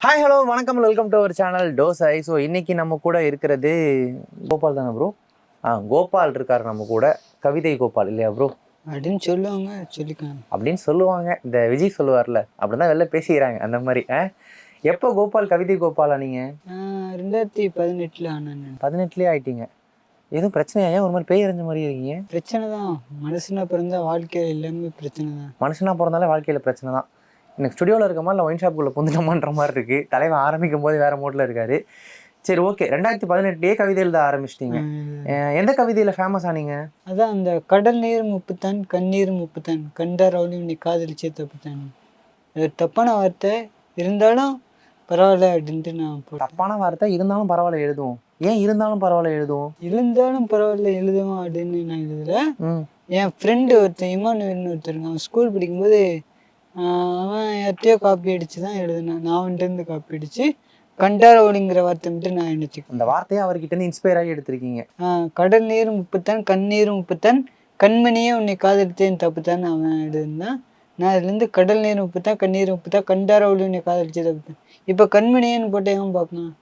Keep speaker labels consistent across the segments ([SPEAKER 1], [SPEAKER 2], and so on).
[SPEAKER 1] Hi hello வணக்கம் welcome to our channel Dosai. So இன்னைக்கு நம்ம கூட இருக்கிறது கோபால் தானே ப்ரோ? கோபால் இருக்கார் நம்ம கூட. கவிதை கோபால் இல்லையா ப்ரோ?
[SPEAKER 2] அப்படின்னு சொல்லுவாங்க, சொல்லிக்காங்க
[SPEAKER 1] அப்படின்னு சொல்லுவாங்க. இந்த விஜய் சொல்லுவார்ல, அப்படிதான் வெளில பேசிக்கிறாங்க அந்த மாதிரி. எப்போ கோபால் கவிதை கோபாலா நீங்க?
[SPEAKER 2] 2018 ஆனேன்.
[SPEAKER 1] 18லயே ஆயிட்டீங்க. எதுவும் பிரச்சனையா? ஏன் ஒரு மாதிரி பேய் அறிஞ்ச மாதிரி இருக்கீங்க?
[SPEAKER 2] பிரச்சனை தான். மனுஷனா பிறந்தா வாழ்க்கையில் எல்லாமே பிரச்சனை தான்.
[SPEAKER 1] மனுஷனா பிறந்தாலே வாழ்க்கையில பிரச்சனை தான். எனக்கு ஸ்டுடியோவில் இருக்கமா இல்லை ஒயின் ஷாப்புக்குள்ளே புந்துட்டோமான்ற மாதிரி இருக்குது. தலைவன் ஆரம்பிக்கும் போது வேறு மோட்டில் இருக்காரு. சரி, ஓகே. 2018 கவிதை எழுத ஆரம்பிச்சிட்டிங்க. எந்த கவிதையில் ஃபேமஸ் ஆனீங்க?
[SPEAKER 2] அதான் அந்த கடல் நீர் முப்புத்தான், கண்ணீர் முப்புத்தான், கண்டாரவளையும் நீ காதலிச்சே தப்புத்தான். அது தப்பான வார்த்தை இருந்தாலும் பரவாயில்ல அப்படின்ட்டு நான் போட்டேன்.
[SPEAKER 1] தப்பான வார்த்தை இருந்தாலும் பரவாயில்ல எழுதுவோம். ஏன் இருந்தாலும் பரவாயில்ல எழுதுவோம்?
[SPEAKER 2] இருந்தாலும் பரவாயில்ல எழுதுவோம் அப்படின்னு நான் எழுதல. என் ஃப்ரெண்டு ஒருத்தன் இமானுவேல்னு ஒருத்தருங்க, அவன் ஸ்கூல் படிக்கும்போது அவன் யார்கிட்டயோ காப்பி அடிச்சு தான் எழுதினான். நான் வந்துட்டு காப்பி அடிச்சு கண்டாரவளிங்கிற வார்த்தை மட்டும் நான் நினைச்சுக்கேன்.
[SPEAKER 1] அந்த வார்த்தையை அவர்கிட்ட இருந்து இன்ஸ்பயர் ஆகி எடுத்திருக்கீங்க.
[SPEAKER 2] கடல் நீரும் முப்புத்தான், கண்ணீரும் முப்புத்தான், கண்மணியே உன்னை காதலித்தேன் தப்புத்தான் அவன் எழுதுனான். நான் அதுலேருந்து கடல் நீர் முப்புத்தான், கண்ணீர் முப்புத்தான், கண்டாரவளி உன்னை காதலிச்சே தப்புத்தான். இப்போ கண்மணியன்னு போட்டேன் பார்க்கலாம்.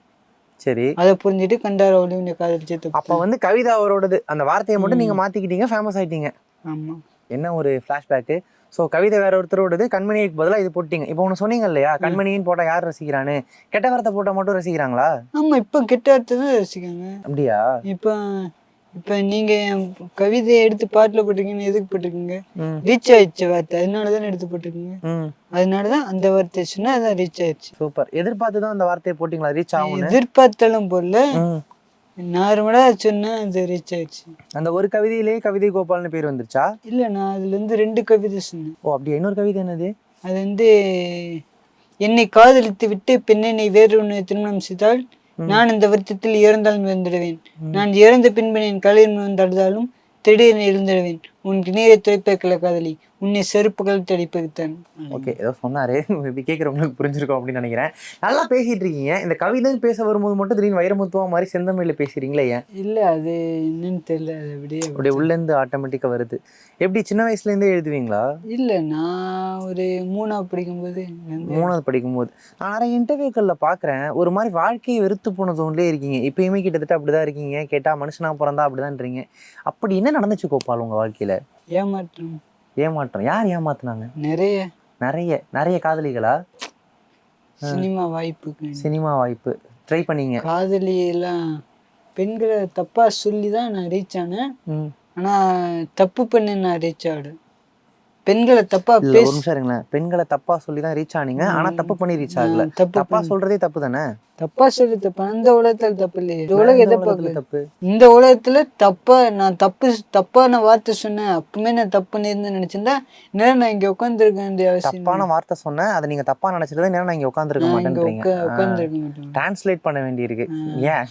[SPEAKER 2] சரி, அதை புரிஞ்சுட்டு கண்டாரவளி உன்னை காதலிச்சே தப்பு.
[SPEAKER 1] அப்போ வந்து கவிதை அவரோடது. அந்த வார்த்தையை மட்டும் நீங்க மாத்திக்கிட்டீங்க, ஃபேமஸ் ஆயிட்டீங்க.
[SPEAKER 2] ஆமா.
[SPEAKER 1] என்ன ஒரு ஃப்ளாஷ்பேக்கு. ஸோ கவிதை வேற ஒருத்தரோடது, கண்மணிக்கு பதிலாக இது போட்டீங்க. இப்போ ஒன்று சொன்னீங்க இல்லையா, கண்மணின்னு போட்டால் யார் ரசிக்கிறான்னு? கெட்ட வார்த்தை போட்டால் மட்டும் ரசிக்கிறாங்களா?
[SPEAKER 2] ஆமாம், இப்போ கெட்ட வார்த்தை தான் ரசிக்காங்க.
[SPEAKER 1] அப்படியா?
[SPEAKER 2] இப்போ இப்போ நீங்கள் கவிதையை எடுத்து பாட்டில் போட்டிருக்கீங்கன்னு எதுக்கு போட்டிருக்கீங்க? ரீச் ஆயிடுச்சு வார்த்தை, அதனால தானே எடுத்து போட்டிருக்கீங்க. அதனால தான் அந்த வார்த்தையை சொன்னால் அதான் ரீச் ஆயிடுச்சு.
[SPEAKER 1] சூப்பர். எதிர்பார்த்து தான் அந்த வார்த்தையை போட்டிங்களா ரீச் ஆகும்?
[SPEAKER 2] எதிர்பார்த்தாலும் போடல, நார்மலா சொன்னா அது ரீச் ஆயிடுச்சு.
[SPEAKER 1] அந்த ஒரு கவிதையிலேயே கவிதை கோபால்னு பேர் வந்துருச்சா?
[SPEAKER 2] இல்ல, நான் அதுல இருந்து 2 கவிதை சொன்னேன்.
[SPEAKER 1] ஓ அப்படியே. இன்னொரு கவிதை என்னது?
[SPEAKER 2] அது வந்து, என்னை காதலித்து விட்டு பெண்ணை நீ வேறு ஒன்று திருமணம் செய்தால் நான் இந்த வருத்தத்தில் இறந்தாலும் இறந்துடுவேன். நான் இறந்த பின்பு என் கலையில் வந்தாலும் திடீர்னு எழுந்துடுவேன். உனக்கு நீரை துவைப்பேக்கல காதலி, உன்னை செருப்புகள் தடிப்பதுத்தான்.
[SPEAKER 1] ஓகே, ஏதோ சொன்னாரு. இப்படி கேட்குறவங்களுக்கு புரிஞ்சிருக்கும் அப்படின்னு நினைக்கிறேன். நல்லா பேசிட்டு இருக்கீங்க. இந்த கவிதைன்னு பேச வரும்போது மட்டும் திடீர்னு வைரமுத்துவா மாதிரி செந்தமிழில் பேசுறீங்களே ஏன்?
[SPEAKER 2] இல்ல, அது என்னன்னு தெரியல. அது
[SPEAKER 1] அப்படியே உள்ளேருந்து ஆட்டோமேட்டிக்காக வருது. எப்படி சின்ன வயசுலேருந்தே எழுதுவீங்களா?
[SPEAKER 2] இல்ல, நான் ஒரு 3ஆவது படிக்கும்போது.
[SPEAKER 1] 3ஆவது படிக்கும்போது நான் நிறைய இன்டர்வியூக்களில் பார்க்குறேன். ஒரு மாதிரி வாழ்க்கையை வெறுத்து போனதுலேயே இருக்கீங்க. இப்பயுமே கிட்டத்தட்ட அப்படிதான் இருக்கீங்க. கேட்டால் மனுஷனா பிறந்தா அப்படிதான்றீங்க. அப்படி என்ன நடந்துச்சு கோபால் உங்க வாழ்க்கையில?
[SPEAKER 2] ஏமாற்றம்.
[SPEAKER 1] ஏமாற்றம்? யார் ஏமாத்துனாங்க?
[SPEAKER 2] நிறைய
[SPEAKER 1] நிறைய நிறைய காதலிகளா?
[SPEAKER 2] சினிமா வாய்ப்பு.
[SPEAKER 1] சினிமா வாய்ப்பு ட்ரை பண்ணீங்க?
[SPEAKER 2] காதலி எல்லாம் பெண்களை தப்பா சொல்லி தான் நான் ரீச் ஆனேன். ஆனா தப்பு பண்ணி நான் ரீச் ஆகிடும். பெண்களை தப்பா
[SPEAKER 1] ஒரு நிமிஷம் இருங்களேன். பெண்களை தப்பா சொல்லி தான் ரீச் ஆனீங்க, ஆனா தப்பு பண்ணி ரீச் ஆகல. தப்பா சொல்றதே தப்பு தானே? தப்பா சொல்லி தப்பு. அந்த உலகத்துல தப்பு இல்லையே. இந்த உலகம் எதை தப்பு? இந்த உலகத்துல நான் தப்பான வார்த்தை சொன்னேன், அப்பவுமே நான் தப்பு இருந்து நினைச்சிருந்தா நேரம் நான் இங்க உட்காந்துருக்க வேண்டிய அவசியம். தப்பான வார்த்தை சொன்னேன், அதை நீங்க தப்பா நினைச்சிருந்தா நேரம் நான் இங்க உட்காந்துருக்க மாட்டேன்றீங்க. உட்காந்துருக்க மாட்டேன். டிரான்ஸ்லேட் பண்ண வேண்டி இருக்கு. ஏன்?